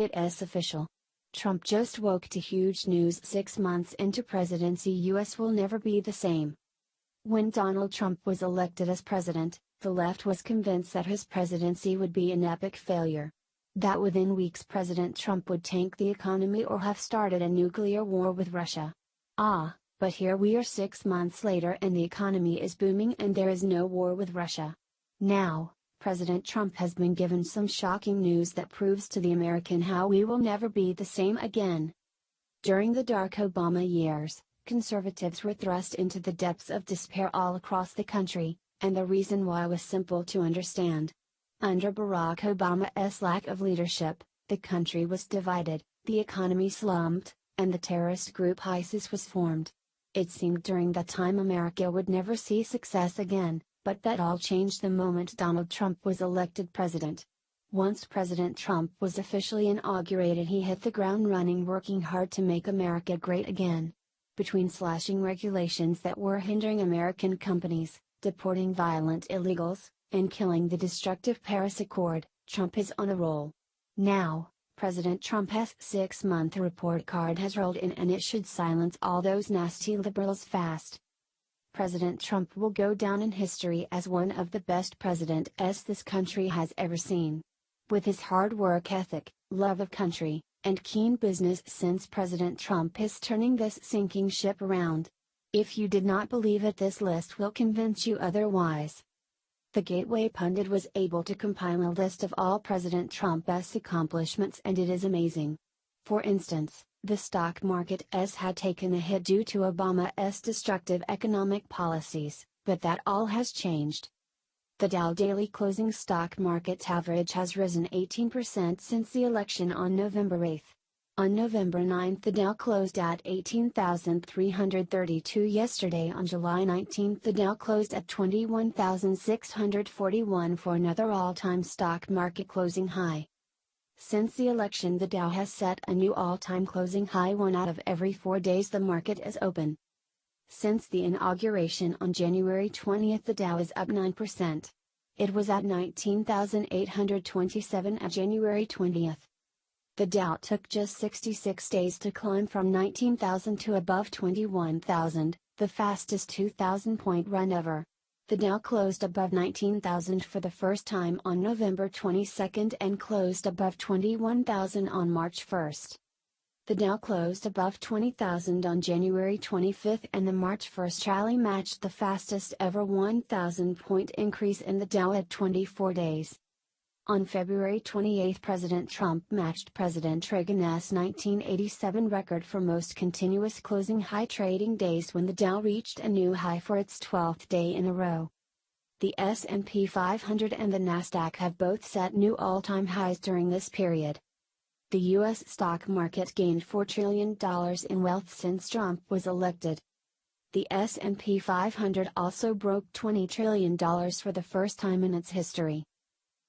It's official. Trump just woke to huge news. 6 months into presidency, US will never be the same. When Donald Trump was elected as president, the left was convinced that his presidency would be an epic failure. That within weeks President Trump would tank the economy or have started a nuclear war with Russia. But here we are 6 months later and the economy is booming and there is no war with Russia. Now, President Trump has been given some shocking news that proves to the American how we will never be the same again. During the dark Obama years, conservatives were thrust into the depths of despair all across the country, and the reason why was simple to understand. Under Barack Obama's lack of leadership, the country was divided, the economy slumped, and the terrorist group ISIS was formed. It seemed during that time America would never see success again, but that all changed the moment Donald Trump was elected president. Once President Trump was officially inaugurated, he hit the ground running, working hard to make America great again. Between slashing regulations that were hindering American companies, deporting violent illegals, and killing the destructive Paris Accord, Trump is on a roll. Now, President Trump's 6-month report card has rolled in and it should silence all those nasty liberals fast. President Trump will go down in history as one of the best presidents this country has ever seen. With his hard work ethic, love of country, and keen business sense, President Trump is turning this sinking ship around. If you did not believe it, this list will convince you otherwise. The Gateway Pundit was able to compile a list of all President Trump's accomplishments and it is amazing. For instance, the stock market had taken a hit due to Obama's destructive economic policies, but that all has changed. The Dow daily closing stock market average has risen 18% since the election on November 8. On November 9 the Dow closed at 18,332. Yesterday on July 19 the Dow closed at 21,641 for another all-time stock market closing high. Since the election the Dow has set a new all-time closing high 1 out of every 4 days the market is open. Since the inauguration on January 20 the Dow is up 9%. It was at 19,827 at January 20. The Dow took just 66 days to climb from 19,000 to above 21,000, the fastest 2,000-point run ever. The Dow closed above 19,000 for the first time on November 22 and closed above 21,000 on March 1. The Dow closed above 20,000 on January 25 and the March 1 rally matched the fastest ever 1,000-point increase in the Dow at 24 days. On February 28 President Trump matched President Reagan's 1987 record for most continuous closing high trading days when the Dow reached a new high for its 12th day in a row. The S&P 500 and the Nasdaq have both set new all-time highs during this period. The U.S. stock market gained $4 trillion in wealth since Trump was elected. The S&P 500 also broke $20 trillion for the first time in its history.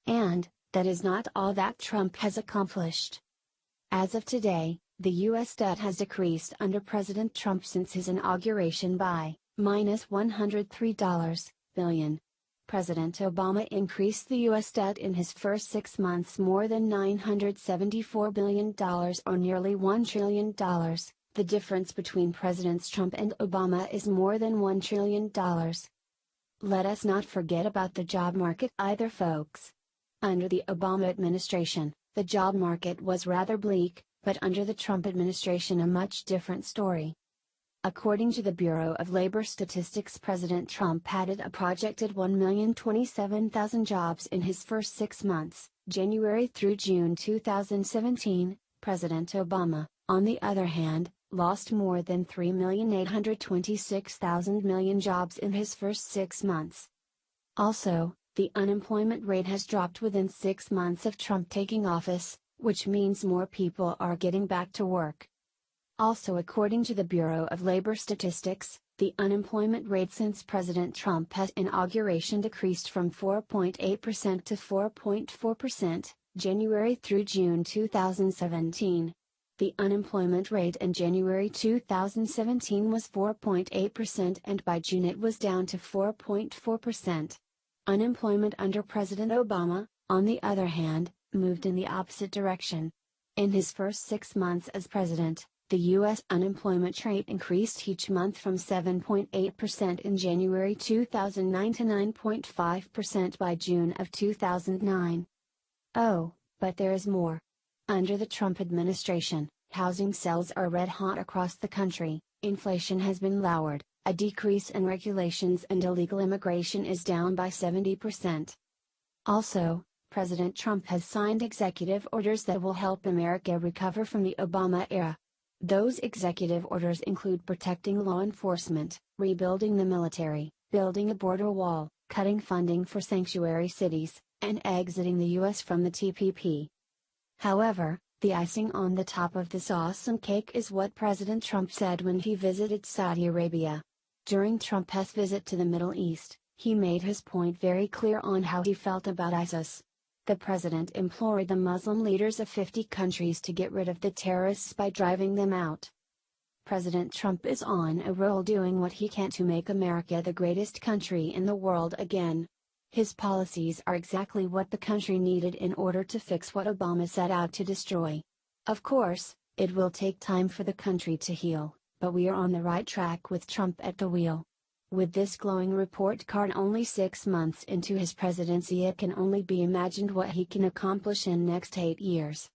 And, that is not all that Trump has accomplished. As of today, the U.S. debt has decreased under President Trump since his inauguration by -$103 billion. President Obama increased the U.S. debt in his first 6 months more than $974 billion or nearly $1 trillion. The difference between Presidents Trump and Obama is more than $1 trillion. Let us not forget about the job market either, folks. Under the Obama administration, the job market was rather bleak, but under the Trump administration a much different story. According to the Bureau of Labor Statistics, President Trump added a projected 1,027,000 jobs in his first 6 months, January through June 2017. President Obama, on the other hand, lost more than 3,826,000 jobs in his first 6 months. Also, the unemployment rate has dropped within 6 months of Trump taking office, which means more people are getting back to work. Also, according to the Bureau of Labor Statistics, the unemployment rate since President Trump's inauguration decreased from 4.8% to 4.4%, January through June 2017. The unemployment rate in January 2017 was 4.8% and by June it was down to 4.4%. Unemployment under President Obama, on the other hand, moved in the opposite direction. In his first 6 months as president, the U.S. unemployment rate increased each month from 7.8% in January 2009 to 9.5% by June of 2009. Oh, but there is more. Under the Trump administration, housing sales are red hot across the country, inflation has been lowered, a decrease in regulations and illegal immigration is down by 70%. Also, President Trump has signed executive orders that will help America recover from the Obama era. Those executive orders include protecting law enforcement, rebuilding the military, building a border wall, cutting funding for sanctuary cities, and exiting the U.S. from the TPP. However, the icing on the top of this awesome cake is what President Trump said when he visited Saudi Arabia. During Trump's visit to the Middle East, he made his point very clear on how he felt about ISIS. The president implored the Muslim leaders of 50 countries to get rid of the terrorists by driving them out. President Trump is on a roll doing what he can to make America the greatest country in the world again. His policies are exactly what the country needed in order to fix what Obama set out to destroy. Of course, it will take time for the country to heal, but we are on the right track with Trump at the wheel. With this glowing report card only 6 months into his presidency, it can only be imagined what he can accomplish in next 8 years.